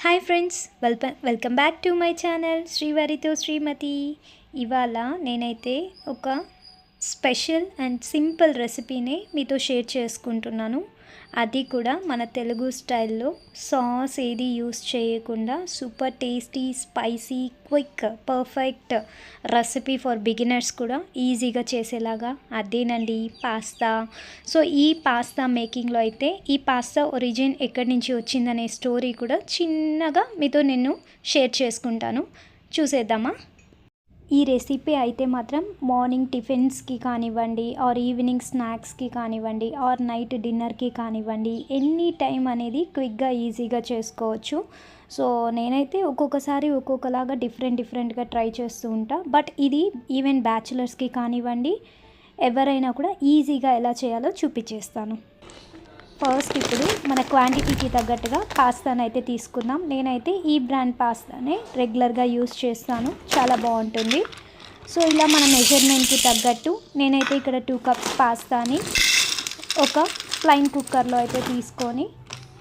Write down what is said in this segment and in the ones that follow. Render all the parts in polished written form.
Hi friends, welcome back to my channel శ్రీవారితో శ్రీమతి. ఇవాళ నేనైతే ఒక స్పెషల్ అండ్ సింపుల్ రెసిపీని మీతో షేర్ చేసుకుంటున్నాను. అది కూడా మన తెలుగు స్టైల్లో సాస్ ఏది యూస్ చేయకుండా super tasty, spicy, quick, perfect recipe for beginners కూడా ఈజీగా చేసేలాగా అదేనండి పాస్తా. సో ఈ పాస్తా మేకింగ్లో అయితే ఈ పాస్తా ఒరిజిన్ ఎక్కడి నుంచి వచ్చిందనే స్టోరీ కూడా చిన్నగా మీతో నేను షేర్ చేసుకుంటాను. చూసేద్దామా? ఈ రెసిపీ అయితే మాత్రం మార్నింగ్ టిఫిన్స్కి కానివ్వండి, ఆర్ ఈవినింగ్ స్నాక్స్కి కానివ్వండి, ఆర్ నైట్ డిన్నర్కి కానివ్వండి, ఎనీ టైం అనేది క్విక్గా ఈజీగా చేసుకోవచ్చు. సో నేనైతే ఒక్కొక్కసారి ఒక్కొక్కలాగా డిఫరెంట్గా ట్రై చేస్తూ ఉంటా. బట్ ఇది ఈవెన్ బ్యాచిలర్స్కి కానివ్వండి, ఎవరైనా కూడా ఈజీగా ఎలా చేయాలో చూపించేస్తాను. ఫస్ట్ ఇప్పుడు మన క్వాంటిటీకి తగ్గట్టుగా పాస్తాను అయితే తీసుకుందాం. నేనైతే ఈ బ్రాండ్ పాస్తానే రెగ్యులర్గా యూస్ చేస్తాను, చాలా బాగుంటుంది. సో ఇలా మన మెజర్మెంట్కి తగ్గట్టు నేనైతే ఇక్కడ 2 కప్స్ పాస్తాని ఒక ప్లైన్ కుక్కర్లో అయితే తీసుకొని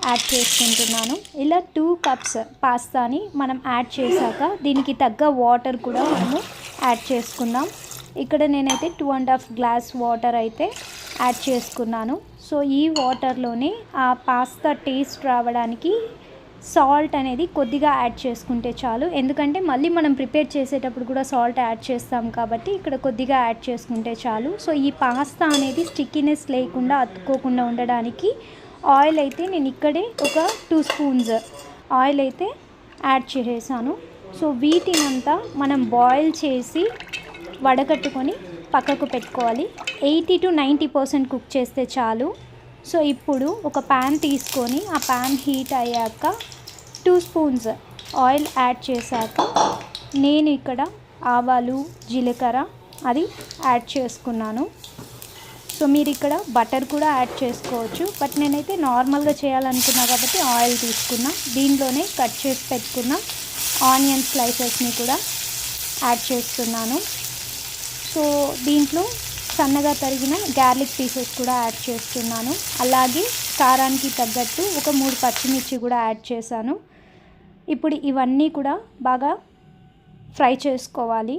యాడ్ చేసుకుంటున్నాను. ఇలా 2 కప్స్ పాస్తాని మనం యాడ్ చేశాక దీనికి తగ్గ వాటర్ కూడా మనము యాడ్ చేసుకుందాం. ఇక్కడ నేనైతే 2.5 గ్లాస్ వాటర్ అయితే యాడ్ చేసుకున్నాను. సో ఈ వాటర్లోనే ఆ పాస్తా టేస్ట్ రావడానికి సాల్ట్ అనేది కొద్దిగా యాడ్ చేసుకుంటే చాలు. ఎందుకంటే మళ్ళీ మనం ప్రిపేర్ చేసేటప్పుడు కూడా సాల్ట్ యాడ్ చేస్తాం కాబట్టి ఇక్కడ కొద్దిగా యాడ్ చేసుకుంటే చాలు. సో ఈ పాస్తా అనేది స్టిక్కీనెస్ లేకుండా అతుక్కోకుండా ఉండడానికి ఆయిల్ అయితే నేను ఇక్కడే ఒక 2 స్పూన్స్ ఆయిల్ అయితే యాడ్ చేసేసాను. సో వీటినంతా మనం బాయిల్ చేసి వడకట్టుకొని పక్కకు పెట్టుకోవాలి. 80 to 90% కుక్ చేస్తే చాలు. సో ఇప్పుడు ఒక ప్యాన్ తీసుకొని ఆ ప్యాన్ హీట్ అయ్యాక 2 స్పూన్స్ ఆయిల్ యాడ్ చేశాక నేను ఇక్కడ ఆవాలు, జీలకర్ర అది యాడ్ చేసుకున్నాను. సో మీరు ఇక్కడ బటర్ కూడా యాడ్ చేసుకోవచ్చు. బట్ నేనైతే నార్మల్గా చేయాలనుకున్నా కాబట్టి ఆయిల్ తీసుకున్నా. దీంట్లోనే కట్ చేసి పెట్టుకున్న ఆనియన్ స్లైసెస్ని కూడా యాడ్ చేస్తున్నాను. సో దీంట్లో సన్నగా తరిగిన గార్లిక్ పీసెస్ కూడా యాడ్ చేస్తున్నాను. అలాగే కారానికి తగ్గట్టు ఒక 3 పచ్చిమిర్చి కూడా యాడ్ చేశాను. ఇప్పుడు ఇవన్నీ కూడా బాగా ఫ్రై చేసుకోవాలి,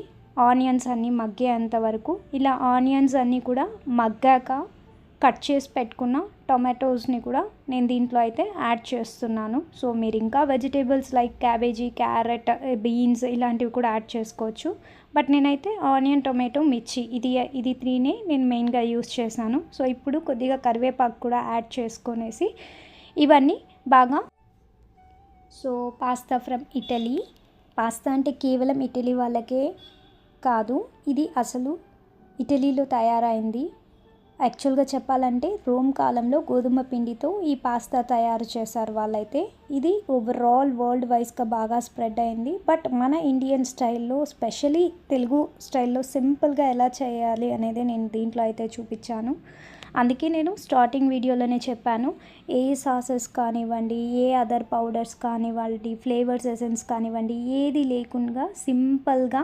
ఆనియన్స్ అన్నీ మగ్గేంత వరకు. ఇలా ఆనియన్స్ అన్నీ కూడా మగ్గాక కట్ చేసి పెట్టుకున్న టొమాటోస్ని కూడా నేను దీంట్లో అయితే యాడ్ చేస్తున్నాను. సో మీరు ఇంకా vegetables like cabbage, carrot, beans ఇలాంటివి కూడా యాడ్ చేసుకోవచ్చు. బట్ నేనైతే ఆనియన్, టొమాటో, మిర్చి ఇది 3నే నేను మెయిన్గా యూస్ చేశాను. సో ఇప్పుడు కొద్దిగా కరివేపాకు కూడా యాడ్ చేసుకొనేసి ఇవన్నీ బాగా. So pasta from Italy. Pasta అంటే కేవలం ఇటలీ వాళ్ళకే కాదు, ఇది అసలు ఇటలీలో తయారైంది. యాక్చువల్గా చెప్పాలంటే రోమ్ కాలంలో గోధుమ పిండితో ఈ పాస్తా తయారు చేశారు వాళ్ళైతే. ఇది ఓవరాల్ వరల్డ్ వైజ్గా బాగా స్ప్రెడ్ అయింది. బట్ మన ఇండియన్ స్టైల్లో, స్పెషలీ తెలుగు స్టైల్లో సింపుల్గా ఎలా చేయాలి అనేది నేను దీంట్లో అయితే చూపించాను. అందుకే నేను స్టార్టింగ్ వీడియోలోనే చెప్పాను, ఏ సాసెస్ కానివ్వండి, ఏ అదర్ పౌడర్స్ కానివ్వండి, ఫ్లేవర్స్ ఎసెన్స్ కానివ్వండి, ఏది లేకుండా సింపుల్గా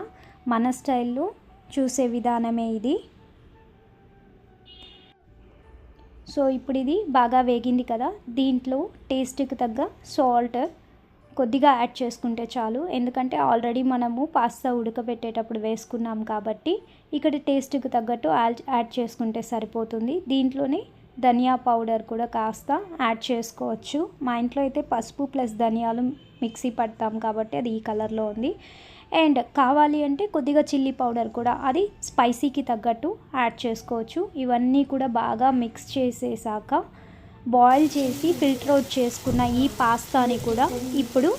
మన స్టైల్లో చూసే విధానమే ఇది. సో ఇప్పుడు ఇది బాగా వేగింది కదా, దీంట్లో టేస్ట్కి తగ్గ సాల్ట్ కొద్దిగా యాడ్ చేసుకుంటే చాలు. ఎందుకంటే ఆల్రెడీ మనము పాస్తా ఉడకబెట్టేటప్పుడు వేసుకున్నాం కాబట్టి ఇక్కడ టేస్ట్కి తగ్గట్టు యాడ్ చేసుకుంటే సరిపోతుంది. దీంట్లోనే ధనియా పౌడర్ కూడా కాస్త యాడ్ చేసుకోవచ్చు. మా ఇంట్లో అయితే పసుపు ప్లస్ ధనియాలు మిక్సీ పడతాం కాబట్టి అది ఈ కలర్లో ఉంది. అండ్ కావాలి అంటే కొద్దిగా చిల్లీ పౌడర్ కూడా అది స్పైసీకి తగ్గట్టు యాడ్ చేసుకోవచ్చు. ఇవన్నీ కూడా బాగా మిక్స్ చేసేసాక బాయిల్ చేసి ఫిల్టర్ అవుట్ చేసుకున్న ఈ పాస్తాని కూడా ఇప్పుడు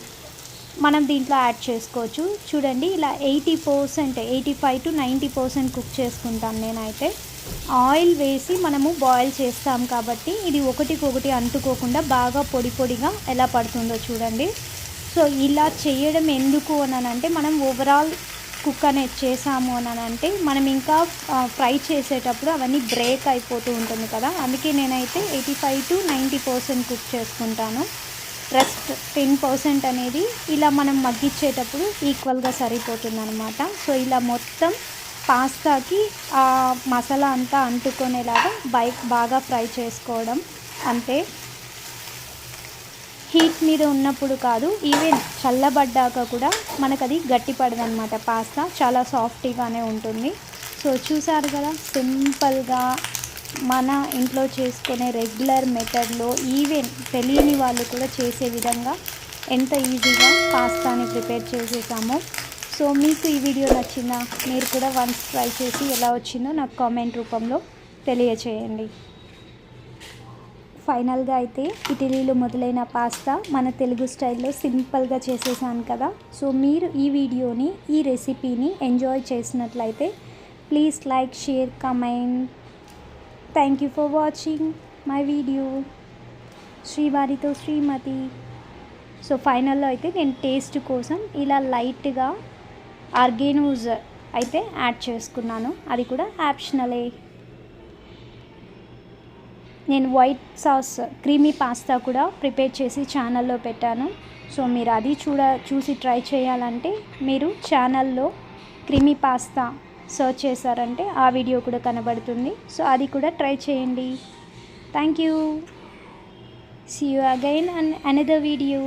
మనం దీంట్లో యాడ్ చేసుకోవచ్చు. చూడండి, ఇలా 80%, 85 to 90% కుక్ చేసుకుంటాను నేనైతే. ఆయిల్ వేసి మనము బాయిల్ చేస్తాం కాబట్టి ఇది ఒకటికొకటి అంటుకోకుండా బాగా పొడిగా ఎలా పడుతుందో చూడండి. సో ఇలా చేయడం ఎందుకు అని అంటే మనం ఓవరాల్ కుక్ అనేది చేసాము అని అంటే మనం ఇంకా ఫ్రై చేసేటప్పుడు అవన్నీ బ్రేక్ అయిపోతూ ఉంటుంది కదా. అందుకే నేనైతే 85 to 90% కుక్ చేసుకుంటాను. రెస్ట్ 10% అనేది ఇలా మనం మగ్గిచ్చేటప్పుడు ఈక్వల్గా సరిపోతుంది అనమాట. సో ఇలా మొత్తం పాస్తాకి ఆ మసాలా అంతా అంటుకునేలాగా బాగా ఫ్రై చేసుకోవడం అంతే. హీట్ మీద ఉన్నప్పుడు కాదు, ఈవెన్ చల్లబడ్డాక కూడా మనకు అది గట్టిపడదనమాట. పాస్తా చాలా సాఫ్టీగానే ఉంటుంది. సో చూసారు కదా, సింపుల్గా మన ఇంట్లో చేసుకునే రెగ్యులర్ మెథడ్లో ఈవెన్ తెలియని వాళ్ళు కూడా చేసే విధంగా ఎంత ఈజీగా పాస్తాని ప్రిపేర్ చేసేసామో. సో మీకు ఈ వీడియో నచ్చిందా? మీరు కూడా వన్స్ ట్రై చేసి ఎలా వచ్చిందో నాకు కామెంట్ రూపంలో తెలియచేయండి. ఫైనల్గా అయితే ఇటలీలో మొదలైన పాస్తా మన తెలుగు స్టైల్లో సింపుల్గా చేసేసాను కదా. సో మీరు ఈ వీడియోని, ఈ రెసిపీని ఎంజాయ్ చేసినట్లయితే please like, share, comment. Thank you for watching my video. శ్రీవారితో శ్రీమతి. సో ఫైనల్లో అయితే నేను టేస్ట్ కోసం ఇలా లైట్గా ఆర్గానోస్ అయితే యాడ్ చేసుకున్నాను. అది కూడా ఆప్షనలే. నేను వైట్ సాస్ క్రీమీ పాస్తా కూడా ప్రిపేర్ చేసి ఛానల్లో పెట్టాను. సో మీరు అది చూసి ట్రై చేయాలంటే మీరు ఛానల్లో క్రీమీ పాస్తా సర్చ్ చేశారంటే ఆ వీడియో కూడా కనబడుతుంది. సో అది కూడా ట్రై చేయండి. Thank you. See you again and another video.